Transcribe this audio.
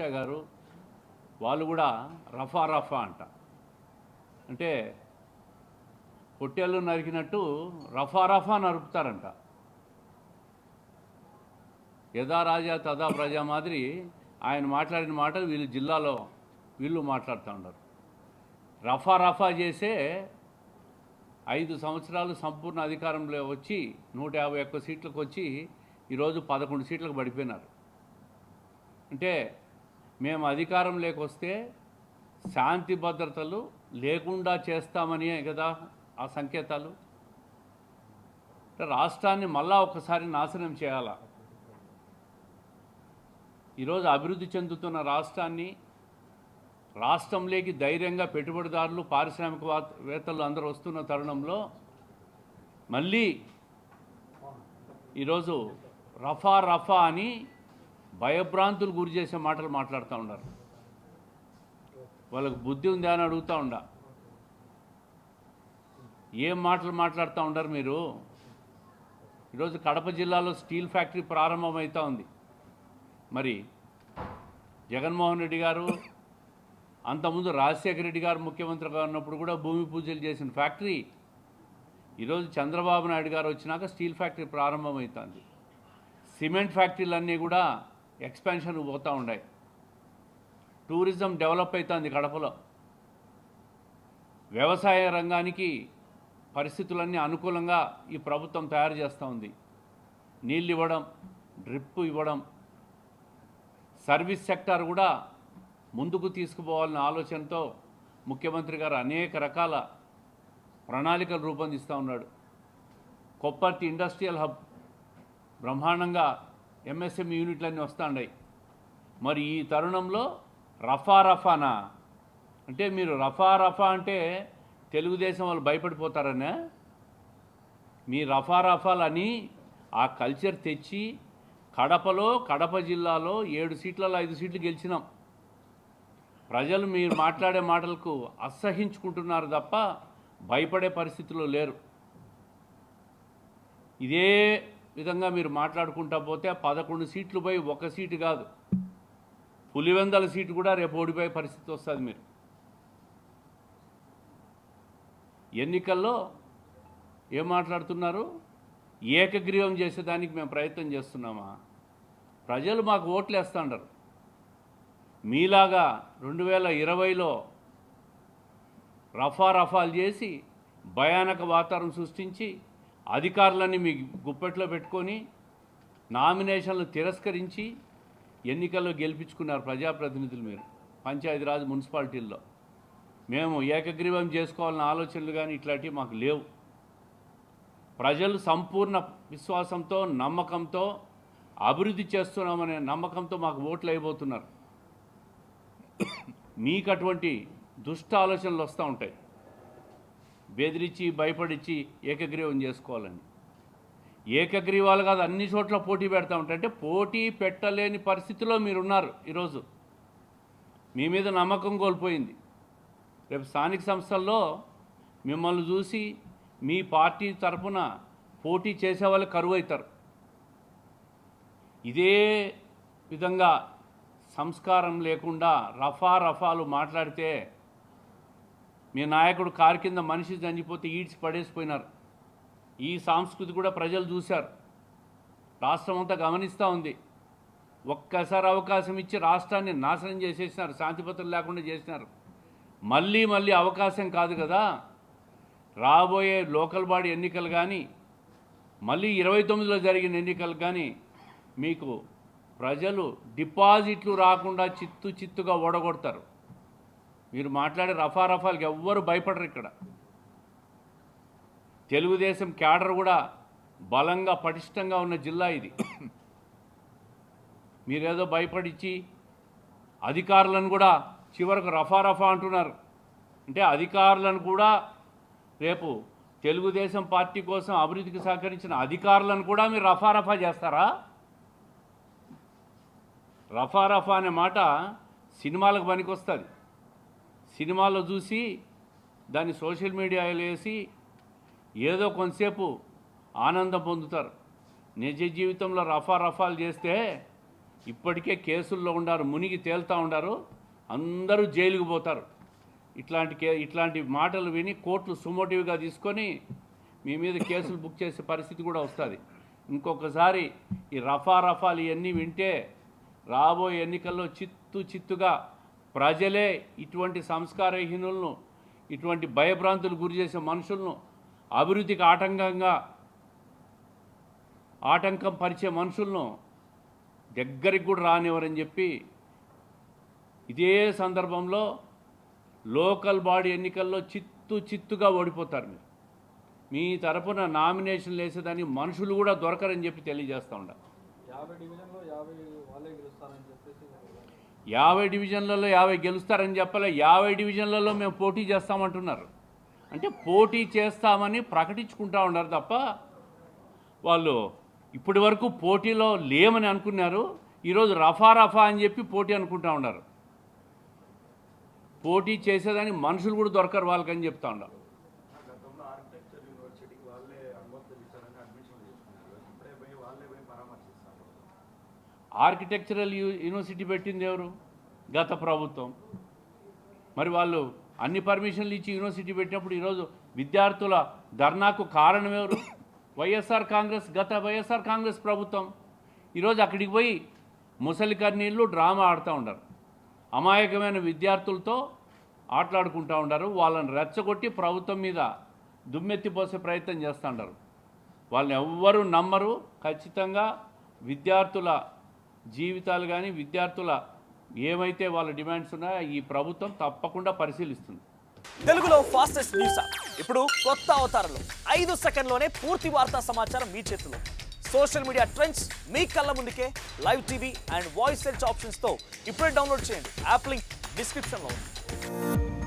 భాషా గారు వాళ్ళు కూడా రఫా రఫా అంట, అంటే పొట్టేళ్ళు నరికినట్టు రఫా రఫా నరుకుతారంట. యథా రాజా తదా ప్రజా మాదిరి ఆయన మాట్లాడిన మాటలు వీళ్ళు జిల్లాలో వీళ్ళు మాట్లాడుతూ ఉన్నారు. రఫా రఫా చేసే 5 సంవత్సరాలు సంపూర్ణ అధికారంలో వచ్చి 151 సీట్లకు వచ్చి ఈరోజు 11 సీట్లకు పడిపోయినారు. అంటే మేము అధికారం లేకొస్తే శాంతి భద్రతలు లేకుండా చేస్తామని కదా ఆ సంకేతాలు. రాష్ట్రాన్ని మళ్ళా ఒకసారి నాశనం చేయాలా. ఈరోజు అభివృద్ధి చెందుతున్న రాష్ట్రంలోకి ధైర్యంగా పెట్టుబడిదారులు పారిశ్రామికవేత్తలు అందరూ వస్తున్న తరుణంలో మళ్ళీ ఈరోజు రఫా రఫా అని భయభ్రాంతులు గురి చేసే మాటలు మాట్లాడుతూ ఉన్నారు. వాళ్ళకు బుద్ధి ఉందా అని అడుగుతూ ఉండా. ఏం మాటలు మాట్లాడుతూ ఉండరు మీరు? ఈరోజు కడప జిల్లాలో స్టీల్ ఫ్యాక్టరీ ప్రారంభమవుతూ ఉంది. మరి జగన్మోహన్ రెడ్డి గారు అంతకుముందు రాజశేఖర రెడ్డి గారు ముఖ్యమంత్రిగా ఉన్నప్పుడు కూడా భూమి పూజలు చేసిన ఫ్యాక్టరీ ఈరోజు చంద్రబాబు నాయుడు గారు వచ్చినాక స్టీల్ ఫ్యాక్టరీ ప్రారంభమవుతుంది. సిమెంట్ ఫ్యాక్టరీలన్నీ కూడా ఎక్స్పాన్షన్ పోతూ ఉన్నాయి. టూరిజం డెవలప్ అవుతుంది కడపలో. వ్యవసాయ రంగానికి పరిస్థితులన్నీ అనుకూలంగా ఈ ప్రభుత్వం తయారు చేస్తూ ఉంది. నీళ్ళు ఇవ్వడం, డ్రిప్ ఇవ్వడం, సర్వీస్ సెక్టార్ కూడా ముందుకు తీసుకుపోవాలన్న ఆలోచనతో ముఖ్యమంత్రి గారు అనేక రకాల ప్రణాళికలు రూపొందిస్తూ ఉన్నాడు. కొప్పర్తి ఇండస్ట్రియల్ హబ్ బ్రహ్మాండంగా ఎంఎస్ఎంఈ యూనిట్లన్నీ వస్తున్నాయి. మరి ఈ తరుణంలో రఫా రఫానా అంటే మీరు రఫా రఫా అంటే తెలుగుదేశం వాళ్ళు భయపడిపోతారనే మీ రఫా రఫాలని ఆ కల్చర్ తెచ్చి కడప జిల్లాలో 7 సీట్లలో 5 సీట్లు గెలిచినాం. ప్రజలు మీరు మాట్లాడే మాటలకు అసహించుకుంటున్నారు తప్ప భయపడే పరిస్థితిలో లేరు. ఇదే విధంగా మీరు మాట్లాడుకుంటా పోతే 11 సీట్లు పోయి 1 సీటు కాదు, పులివెందల సీటు కూడా రేపు ఓడిపోయే పరిస్థితి వస్తుంది. మీరు ఎన్నికల్లో ఏం మాట్లాడుతున్నారు? ఏకగ్రీవం చేసేదానికి మేము ప్రయత్నం చేస్తున్నామా? ప్రజలు మాకు ఓట్లు వేస్తుంటారు. మీలాగా 2020లో రఫా రఫాలు చేసి భయానక వాతావరణం సృష్టించి అధికారులన్నీ మీ గుప్పెట్లో పెట్టుకొని నామినేషన్లు తిరస్కరించి ఎన్నికల్లో గెలిపించుకున్నారు ప్రజాప్రతినిధులు. మీరు పంచాయతీరాజ్ మున్సిపాలిటీల్లో మేము ఏకగ్రీవం చేసుకోవాలన్న ఆలోచనలు కానీ ఇట్లాంటివి మాకు లేవు. ప్రజలు సంపూర్ణ విశ్వాసంతో నమ్మకంతో అభివృద్ధి చేస్తున్నామనే నమ్మకంతో మాకు ఓట్లు అయిపోతున్నారు. మీకు అటువంటి దుష్ట ఆలోచనలు వస్తూ ఉంటాయి, బెదిరించి భయపడించి ఏకగ్రీవం చేసుకోవాలని. ఏకగ్రీవాలు కాదు, అన్ని చోట్ల పోటీ పెడతా ఉంటాయి. అంటే పోటీ పెట్టలేని పరిస్థితిలో మీరున్నారు. ఈరోజు మీ మీద నమ్మకం కోల్పోయింది. రేపు స్థానిక సంస్థల్లో మిమ్మల్ని చూసి మీ పార్టీ తరఫున పోటీ చేసేవాళ్ళు కరువు అవుతారు. ఇదే విధంగా సంస్కారం లేకుండా రఫా రఫాలు మాట్లాడితే మీ నాయకుడు కారు కింద మనిషి చనిపోతే ఈడ్చి పడేసిపోయినారు. ఈ సంస్కృతి కూడా ప్రజలు చూశారు, రాష్ట్రం అంతా గమనిస్తూ ఉంది. ఒక్కసారి అవకాశం ఇచ్చి రాష్ట్రాన్ని నాశనం చేసేసినారు, శాంతి భద్రతలు లేకుండా చేసినారు. మళ్ళీ అవకాశం కాదు కదా, రాబోయే లోకల్ బాడీ ఎన్నికలు కానీ మళ్ళీ 29లో జరిగిన ఎన్నికలు కానీ మీకు ప్రజలు డిపాజిట్లు రాకుండా చిత్తుగా ఓడగొడతారు. మీరు మాట్లాడే రఫా రఫాలకు ఎవ్వరు భయపడరు. ఇక్కడ తెలుగుదేశం క్యాడర్ కూడా బలంగా పటిష్టంగా ఉన్న జిల్లా ఇది. మీరేదో భయపడిచ్చి అధికారులను కూడా చివరకు రఫా రఫా అంటున్నారు. అంటే అధికారులను కూడా రేపు తెలుగుదేశం పార్టీ కోసం అభివృద్ధికి సహకరించిన అధికారులను కూడా మీరు రఫా రఫా చేస్తారా? రఫా రఫా అనే మాట సినిమాలకు పనికొస్తుంది. సినిమాలో చూసి దాన్ని సోషల్ మీడియాలో వేసి ఏదో కొంతసేపు ఆనందం పొందుతారు. నిజ జీవితంలో రఫా రఫాలు చేస్తే ఇప్పటికే కేసుల్లో ఉండారు, మునిగి తేలుతూ ఉండారు, అందరూ జైలుకు పోతారు. ఇట్లాంటి మాటలు విని కోర్టులు సుమోటివ్గా తీసుకొని మీ మీద కేసులు బుక్ చేసే పరిస్థితి కూడా వస్తుంది. ఇంకొకసారి ఈ రఫాలు ఇవన్నీ వింటే రాబోయే ఎన్నికల్లో చిత్తుగా ప్రజలే ఇటువంటి సంస్కారహీనులను, ఇటువంటి భయభ్రాంతులు గురి చేసే మనుషులను, అభివృద్ధికి ఆటంకం పరిచే మనుషులను దగ్గరికి కూడా రానివ్వరని చెప్పి, ఇదే సందర్భంలో లోకల్ బాడీ ఎన్నికల్లో చిత్తుగా ఓడిపోతారు. మీ తరపున నామినేషన్లు వేసేదానికి మనుషులు కూడా దొరకరని చెప్పి తెలియజేస్తూ ఉండాలి. 50 డివిజన్లలో 50 గెలుస్తారని చెప్పలే, 50 డివిజన్లలో మేము పోటీ చేస్తామంటున్నారు. అంటే పోటీ చేస్తామని ప్రకటించుకుంటా ఉన్నారు తప్ప వాళ్ళు ఇప్పటి వరకు పోటీలో లేమని అనుకున్నారు. ఈరోజు రఫా అని చెప్పి పోటీ అనుకుంటా ఉన్నారు. పోటీ చేసేదానికి మనుషులు కూడా దొరకరు వాళ్ళకని చెప్తా ఉన్నారు. ఆర్కిటెక్చరల్ యూనివర్సిటీ పెట్టింది ఎవరు? గత ప్రభుత్వం. మరి వాళ్ళు అన్ని పర్మిషన్లు ఇచ్చి యూనివర్సిటీ పెట్టినప్పుడు ఈరోజు విద్యార్థుల ధర్నాకు కారణం ఎవరు? వైఎస్ఆర్ కాంగ్రెస్ ప్రభుత్వం. ఈరోజు అక్కడికి పోయి ముసలి కన్నీళ్ళు డ్రామా ఆడుతూ ఉండరు. అమాయకమైన విద్యార్థులతో ఆటలాడుకుంటూ ఉంటారు. వాళ్ళని రెచ్చగొట్టి ప్రభుత్వం మీద దుమ్మెత్తిపోసే ప్రయత్నం చేస్తూ ఉంటారు. వాళ్ళని ఎవ్వరూ నమ్మరు. ఖచ్చితంగా విద్యార్థుల జీవితాలు కానీ విద్యార్థుల ఏమైతే వాళ్ళ డిమాండ్స్ ఉన్నాయో ఈ ప్రభుత్వం తప్పకుండా పరిశీలిస్తుంది. తెలుగులో ఫాస్టెస్ట్ న్యూస్ యాప్ ఇప్పుడు కొత్త అవతారంలో 5 సెకండ్లోనే పూర్తి వార్తా సమాచారం మీ చేతిలో. సోషల్ మీడియా ట్రెండ్స్ మీ కళ్ళ ముందుకే live TV and voice search ఆప్షన్స్తో ఇప్పుడే డౌన్లోడ్ చేయండి. యాప్ లింక్ డిస్క్రిప్షన్లో ఉంది.